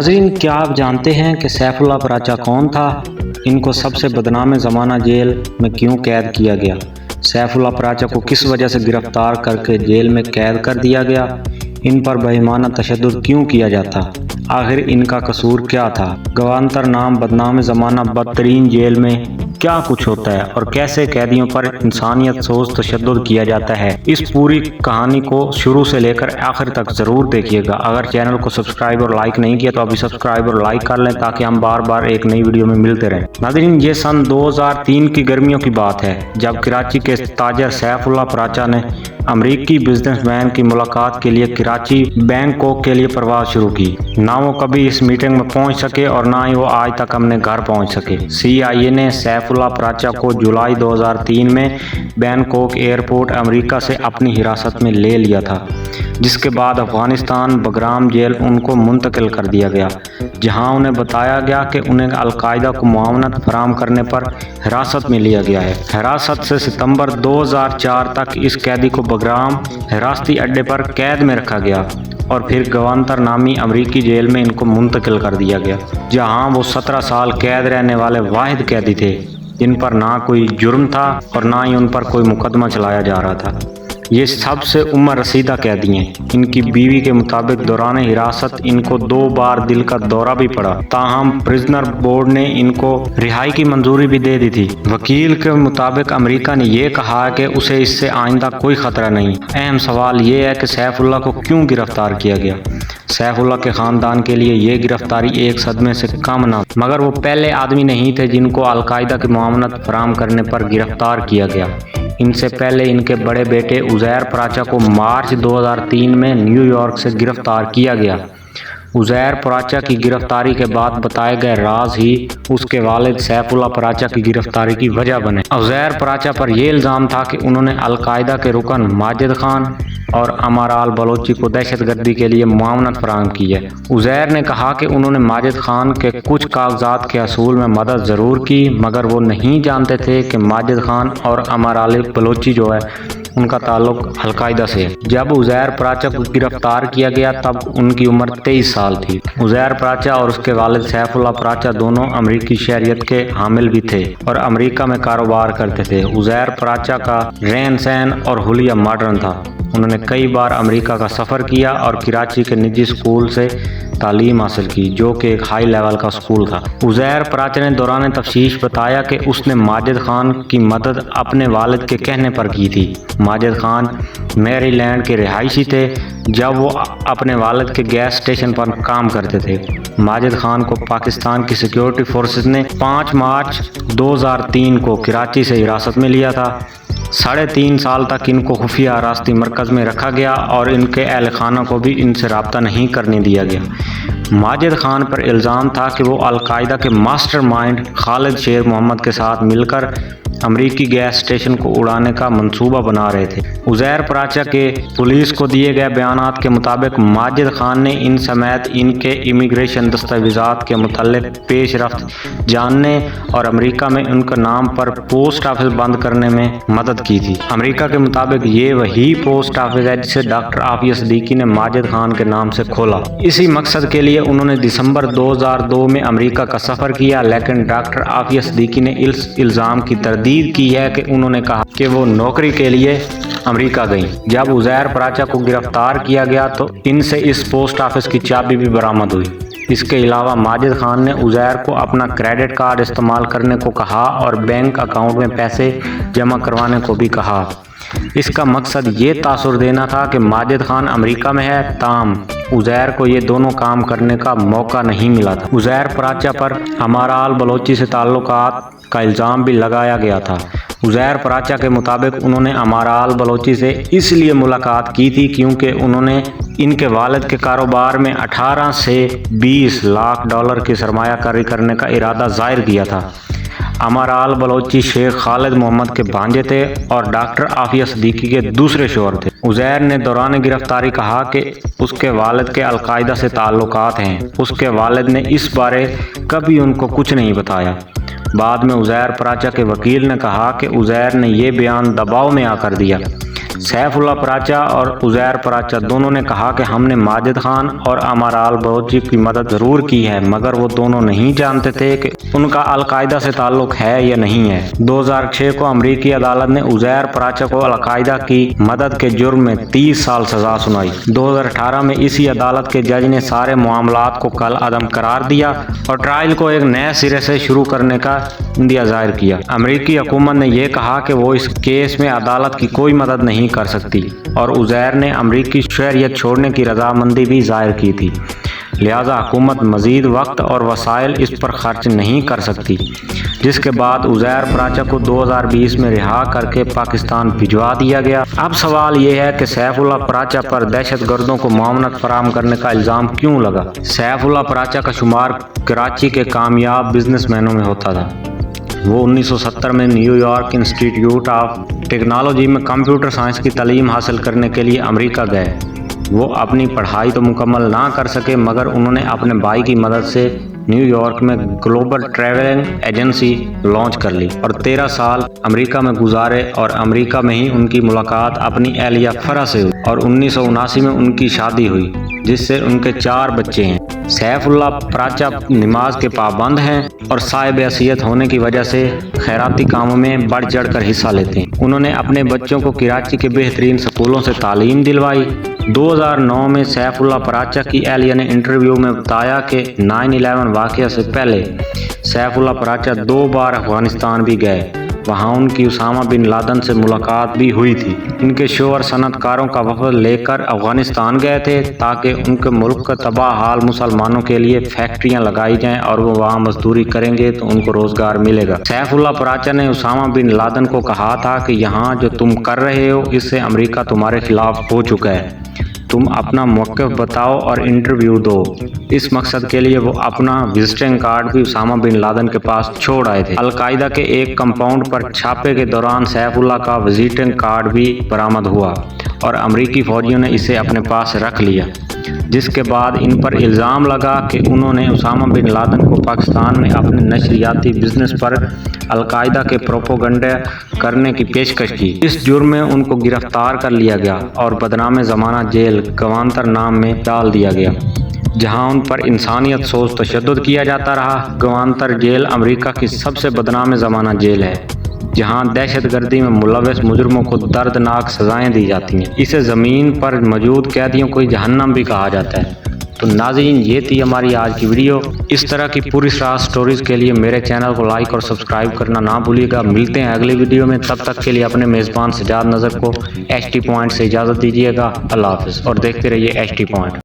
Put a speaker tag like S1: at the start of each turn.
S1: नाज़रीन, क्या आप जानते हैं कि सैफुल्लाह पराचा कौन था? इनको सबसे बदनाम ज़माना जेल में क्यों कैद किया गया? सैफुल्लाह पराचा को किस वजह से गिरफ्तार करके जेल में कैद कर दिया गया? इन पर बेईमाना तशद्दुद क्यों किया जाता? आखिर इनका कसूर क्या था? गवानतर नाम बदनाम ज़माना बदतरीन जेल में क्या कुछ होता है और कैसे कैदियों पर इंसानियत सोच तशद्दुद किया जाता है? इस पूरी कहानी को शुरू से लेकर आखिर तक ज़रूर देखिएगा। अगर चैनल को सब्सक्राइब और लाइक नहीं किया तो अभी सब्सक्राइब और लाइक कर लें ताकि हम बार बार एक नई वीडियो में मिलते रहें। नाज़रीन, ये सन 2003 की गर्मियों की बात है जब कराची के ताजर सैफुल्लाह पराचा ने अमरीकी बिजनेसमैन की मुलाकात के लिए कराची बैंकॉक के लिए परवाज शुरू की। ना वो कभी इस मीटिंग में पहुंच सके और ना ही वो आज तक अपने घर पहुंच सके। CIA ने सैफुल्लाह पराचा को जुलाई 2003 में बैंकॉक एयरपोर्ट अमेरिका से अपनी हिरासत में ले लिया था, जिसके बाद अफगानिस्तान बगराम जेल उनको मुंतकिल कर दिया गया, जहां उन्हें बताया गया कि उन्हें अलकायदा को मुआवनत फराहम करने पर हिरासत में लिया गया है। हिरासत से सितंबर 2004 तक इस कैदी को बगराम हिरासती अड्डे पर कैद में रखा गया और फिर गवानतर नामी अमरीकी जेल में इनको मुंतकिल कर दिया गया, जहां वो 17 साल कैद रहने वाले वाहिद कैदी थे जिन पर ना कोई जुर्म था और ना ही उन पर कोई मुकदमा चलाया जा रहा था। ये सबसे उम्र रसीदा कैदी हैं। इनकी बीवी के मुताबिक दौरान हिरासत इनको 2 बार दिल का दौरा भी पड़ा, ताहम प्रिजनर बोर्ड ने इनको रिहाई की मंजूरी भी दे दी थी। वकील के मुताबिक अमेरिका ने यह कहा कि उसे इससे आइंदा कोई खतरा नहीं। अहम सवाल ये है कि सैफुल्लाह को क्यों गिरफ्तार किया गया? सैफुल्लाह के खानदान के लिए ये गिरफ्तारी एक सदमे से कम न, मगर वो पहले आदमी नहीं थे जिनको अलकायदा की मुआवनत फराहम करने पर गिरफ्तार किया गया। इनसे पहले इनके बड़े बेटे उज़ैर पराचा को मार्च 2003 में न्यूयॉर्क से गिरफ्तार किया गया। उज़ैर पराचा की गिरफ्तारी के बाद बताए गए राज ही उसके वालिद सैफुल्लाह पराचा की गिरफ्तारी की वजह बने। उज़ैर पराचा पर यह इल्ज़ाम था कि उन्होंने अलकायदा के रुकन माजिद खान और अमाराल बलोची को दहशतगर्दी के लिए मुआवनत फराहम की है। उज़ैर ने कहा कि उन्होंने माजिद खान के कुछ कागजात के असूल में मदद ज़रूर की, मगर वो नहीं जानते थे कि माजिद खान और अमाराल बलोची जो है उनका ताल्लुक अलकायदा से है। जब उज़ैर पराचा को गिरफ्तार किया गया तब उनकी उम्र 23 साल थी। उज़ैर पराचा और उसके वालिद सैफुल्लाह पराचा दोनों अमरीकी शहरियत के हामिल भी थे और अमरीका में कारोबार करते थे। उज़ैर पराचा का रहन सहन और हुलिया मॉडर्न था। उन्होंने कई बार अमेरिका का सफ़र किया और कराची के निजी स्कूल से तालीम हासिल की, जो कि एक हाई लेवल का स्कूल था। उज़ैर पराचा ने दौरान तफ्तीश बताया कि उसने माजिद खान की मदद अपने वालिद के कहने पर की थी। माजिद खान मैरीलैंड के रिहायशी थे जब वो अपने वालिद के गैस स्टेशन पर काम करते थे। माजिद खान को पाकिस्तान की सिक्योरिटी फोर्सेस ने 5 मार्च 2003 को कराची से हिरासत में लिया था। 3.5 साल तक इनको खुफिया हिरासती मरकज़ में रखा गया और इनके अहल खाना को भी इनसे रब्ता नहीं करने दिया गया। माजिद खान पर इल्ज़ाम था कि वो अलकायदा के मास्टरमाइंड खालिद शेर मोहम्मद के साथ मिलकर अमरीकी गैस स्टेशन को उड़ाने का मंसूबा बना रहे थे। उज़ैर पराचा के पुलिस को दिए गए बयानात के मुताबिक माजिद खान ने इन समेत इनके इमिग्रेशन दस्तावेज़ात के मुतल्लिक पेश रफ्त जानने और अमरीका में उनके नाम पर पोस्ट ऑफिस बंद करने में मदद की थी। अमरीका के मुताबिक ये वही पोस्ट ऑफिस है जिसे डॉक्टर आफिया सिद्दीकी ने माजिद खान के नाम से खोला। इसी मकसद के लिए उन्होंने दिसंबर 2002 में अमरीका का सफ़र किया, लेकिन डॉक्टर आफिया सिद्दीकी ने इस इल्ज़ाम की तरदीद की है कि उन्होंने कहा कि वो नौकरी के लिए अमेरिका गई। जब उज़ैर पराचा को गिरफ्तार किया गया तो इनसे इस पोस्ट ऑफिस की चाबी भी बरामद हुई। इसके अलावा माजिद खान ने उज़ैर को अपना क्रेडिट कार्ड इस्तेमाल करने को कहा और बैंक अकाउंट में पैसे जमा करवाने को भी कहा। इसका मकसद ये तासुर देना था कि माजिद खान अमेरिका में है, ताहम उज़ैर को ये दोनों काम करने का मौका नहीं मिला था। उज़ैर पराचा पर अमाराल बलोची से ताल्लुकात का इल्ज़ाम भी लगाया गया था। उज़ैर पराचा के मुताबिक उन्होंने अमाराल बलोची से इसलिए मुलाकात की थी क्योंकि उन्होंने इनके वालिद के कारोबार में 18 से 20 लाख डॉलर की सरमायाकारी करने का इरादा ज़ाहिर किया था। अमाराल बलोची शेख खालिद मोहम्मद के भांजे थे और डॉक्टर आफिया सिद्दीकी के दूसरे शोहर थे। उज़ैर ने दौरान गिरफ्तारी कहा कि उसके वालिद के अलकायदा से ताल्लुकात हैं। उसके वालिद ने इस बारे कभी उनको कुछ नहीं बताया। बाद में उज़ैर पराचा के वकील ने कहा कि उज़ैर ने यह बयान दबाव में आकर दिया। سیف اللہ پراچا اور عزیر پراچا دونوں نے کہا کہ ہم نے ماجد خان اور امارال بلوچی کی مدد ضرور کی ہے، مگر وہ دونوں نہیں جانتے تھے کہ ان کا القاعدہ سے تعلق ہے یا نہیں ہے۔ 2006 کو امریکی عدالت نے عزیر پراچا کو القاعدہ کی مدد کے جرم میں 30 سال سزا سنائی۔ 2018 میں اسی عدالت کے جج نے سارے معاملات کو کل عدم قرار دیا اور ٹرائل کو ایک نئے سرے سے شروع کرنے کا اندیہ ظاہر کیا۔ امریکی حکومت نے یہ کہا کہ وہ اس کیس میں عدالت کی کوئی مدد نہیں کر سکتی اور عزیر نے امریکی شہریت چھوڑنے کی رضامندی بھی ظاہر کی تھی، لہذا حکومت مزید وقت اور وسائل اس پر خرچ نہیں کر سکتی، جس کے بعد عزیر پراچا کو 2020 میں رہا کر کے پاکستان بھجوا دیا گیا۔ اب سوال یہ ہے کہ سیف اللہ پراچا پر دہشت گردوں کو معاونت فراہم کرنے کا الزام کیوں لگا؟ سیف اللہ پراچا کا شمار کراچی کے کامیاب بزنس مینوں میں ہوتا تھا۔ وہ 1970 میں نیو یارک انسٹی ٹیوٹ آف ٹیکنالوجی میں کمپیوٹر سائنس کی تعلیم حاصل کرنے کے لیے امریکہ گئے۔ وہ اپنی پڑھائی تو مکمل نہ کر سکے، مگر انہوں نے اپنے بھائی کی مدد سے نیو یارک میں گلوبل ٹریولنگ ایجنسی لانچ کر لی اور 13 سال امریکہ میں گزارے اور امریکہ میں ہی ان کی ملاقات اپنی اہلیہ فرح سے ہوئی اور 1979 میں ان کی شادی ہوئی، جس سے ان کے 4 بچے ہیں۔ سیف اللہ پراچا نماز کے پابند ہیں اور صاحب حیثیت ہونے کی وجہ سے خیراتی کاموں میں بڑھ چڑھ کر حصہ لیتے ہیں۔ انہوں نے اپنے بچوں کو کراچی کے بہترین سکولوں سے تعلیم دلوائی۔ 2009 میں سیف اللہ پراچا کی اہلیہ نے انٹرویو میں بتایا کہ 9/11 واقعہ سے پہلے سیف اللہ پراچا 2 بار افغانستان بھی گئے، وہاں ان کی اسامہ بن لادن سے ملاقات بھی ہوئی تھی۔ ان کے شوہر صنعت کاروں کا وفد لے کر افغانستان گئے تھے تاکہ ان کے ملک کے تباہ حال مسلمانوں کے لیے فیکٹریاں لگائی جائیں اور وہ وہاں مزدوری کریں گے تو ان کو روزگار ملے گا۔ سیف اللہ پراچا نے اسامہ بن لادن کو کہا تھا کہ یہاں جو تم کر رہے ہو اس سے امریکہ تمہارے خلاف ہو چکا ہے، تم اپنا موقف بتاؤ اور انٹرویو دو۔ اس مقصد کے لیے وہ اپنا وزٹنگ کارڈ بھی اسامہ بن لادن کے پاس چھوڑ آئے تھے۔ القاعدہ کے ایک کمپاؤنڈ پر چھاپے کے دوران سیف اللہ کا وزٹنگ کارڈ بھی برآمد ہوا اور امریکی فوجیوں نے اسے اپنے پاس رکھ لیا، جس کے بعد ان پر الزام لگا کہ انہوں نے اسامہ بن لادن کو پاکستان میں اپنے نشریاتی بزنس پر القاعدہ کے پروپیگنڈا کرنے کی پیشکش کی۔ اس جرم میں ان کو گرفتار کر لیا گیا اور بدنام زمانہ جیل گوانتر نام میں ڈال دیا گیا، جہاں ان پر انسانیت سوز تشدد کیا جاتا رہا۔ گوانتر جیل امریکہ کی سب سے بدنام زمانہ جیل ہے، جہاں دہشت گردی میں ملوث مجرموں کو دردناک سزائیں دی جاتی ہیں۔ اسے زمین پر موجود قیدیوں کو جہنم بھی کہا جاتا ہے۔ تو ناظرین، یہ تھی ہماری آج کی ویڈیو۔ اس طرح کی پوری سراغ سٹوریز کے لیے میرے چینل کو لائک اور سبسکرائب کرنا نہ بھولیے گا۔ ملتے ہیں اگلی ویڈیو میں، تب تک کے لیے اپنے میزبان سجاد نظر کو ایچ ٹی پوائنٹ سے اجازت دیجیے گا۔ اللہ حافظ اور دیکھتے رہیے ایچ ٹی پوائنٹ۔